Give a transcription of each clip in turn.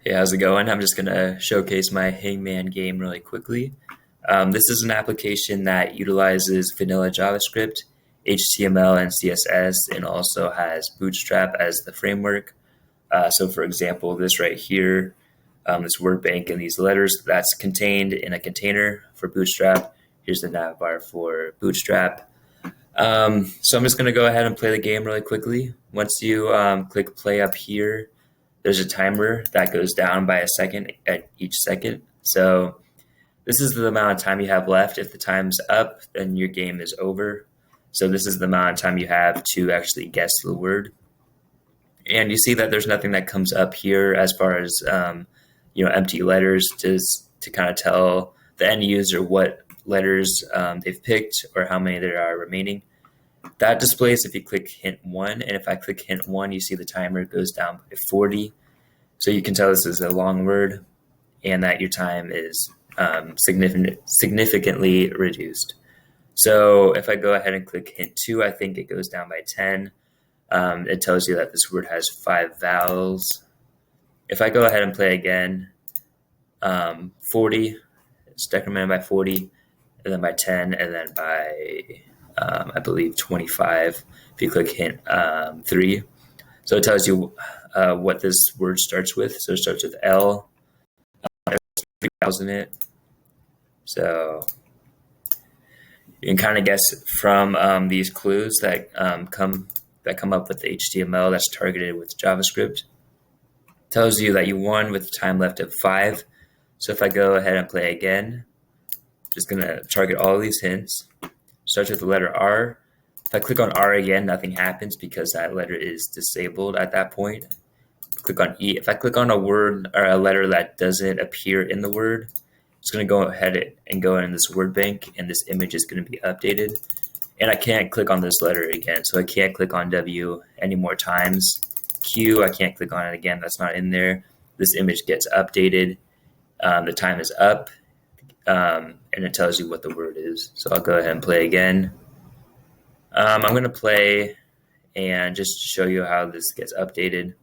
Hey, how's it going? I'm just going to showcase my Hangman game really quickly. This is an application that utilizes vanilla JavaScript, HTML, and CSS, and also has Bootstrap as the framework. So for example, this right here, this word bank and these letters, that's contained in a container for Bootstrap. Here's the navbar for Bootstrap. So I'm just going to go ahead and play the game really quickly. Once you click play up here, there's a timer that goes down by a second at each second. So this is the amount of time you have left. If the time's up, then your game is over. So this is the amount of time you have to actually guess the word. And you see that there's nothing that comes up here as far as empty letters to kind of tell the end user what letters they've picked or how many there are remaining. That displays if you click hint 1, and if I click hint 1, you see the timer goes down by 40. So you can tell this is a long word and that your time is significantly reduced. So if I go ahead and click hint 2, I think it goes down by 10. It tells you that this word has 5 vowels. If I go ahead and play again, 40, it's decremented by 40, and then by 10, and then by I believe 25 if you click hint 3. So it tells you what this word starts with. So it starts with L. There's 3 vowels in it. So you can kind of guess from these clues that come up with the HTML that's targeted with JavaScript. It tells you that you won with time left of 5. So if I go ahead and play again, I'm just going to target all of these hints. Starts with the letter R. If I click on R again, nothing happens because that letter is disabled at that point. Click on E. If I click on a word or a letter that doesn't appear in the word, it's going to go ahead and go in this word bank, and this image is going to be updated. And I can't click on this letter again, so I can't click on W any more times. Q, I can't click on it again. That's not in there. This image gets updated. The time is up. And it tells you what the word is. So I'll go ahead and play again. I'm going to play and just show you how this gets updated.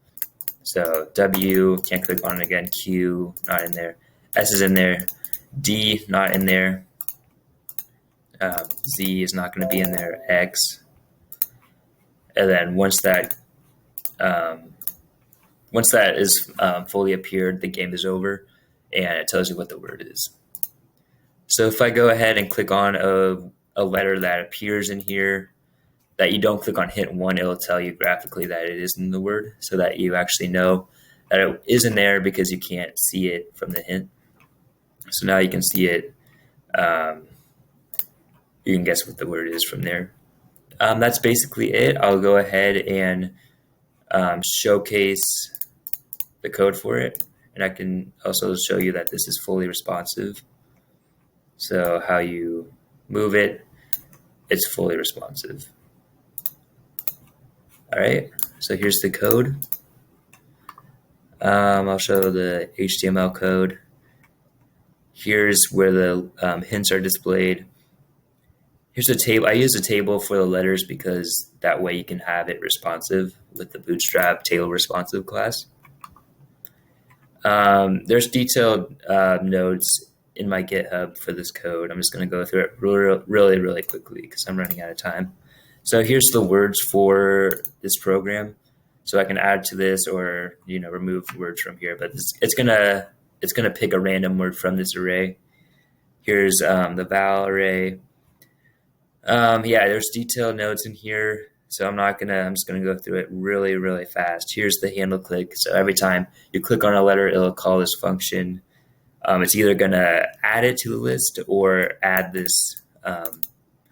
So W, can't click on it again. Q, not in there. S is in there. D, not in there. Z is not going to be in there. X. And then once that is fully appeared, the game is over, and it tells you what the word is. So if I go ahead and click on a letter that appears in here that you don't click on hint 1, it'll tell you graphically that it is in the word so that you actually know that it is in there because you can't see it from the hint. So now you can see it. You can guess what the word is from there. That's basically it. I'll go ahead and showcase the code for it. And I can also show you that this is fully responsive. So how you move it, it's fully responsive. All right, so here's the code. I'll show the HTML code. Here's where the hints are displayed. Here's a table. I use a table for the letters because that way you can have it responsive with the Bootstrap table responsive class. There's detailed nodes in my GitHub for this code. I'm just going to go through it really quickly because I'm running out of time. So here's the words for this program. So I can add to this or remove words from here, but it's gonna pick a random word from this array. Here's the vowel array. There's detailed nodes in here. So I'm just gonna go through it really fast. Here's the handle click. So every time you click on a letter, it'll call this function. It's either going to add it to the list or add this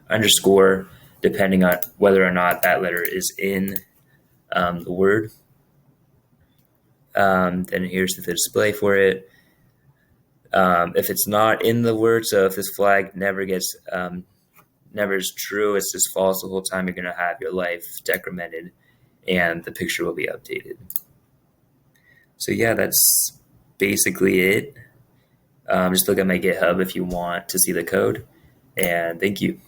underscore, depending on whether or not that letter is in the word. Then here's the display for it. If it's not in the word, so if this flag never is true, it's just false the whole time, you're going to have your life decremented and the picture will be updated. So yeah, that's basically it. Just look at my GitHub if you want to see the code, and thank you.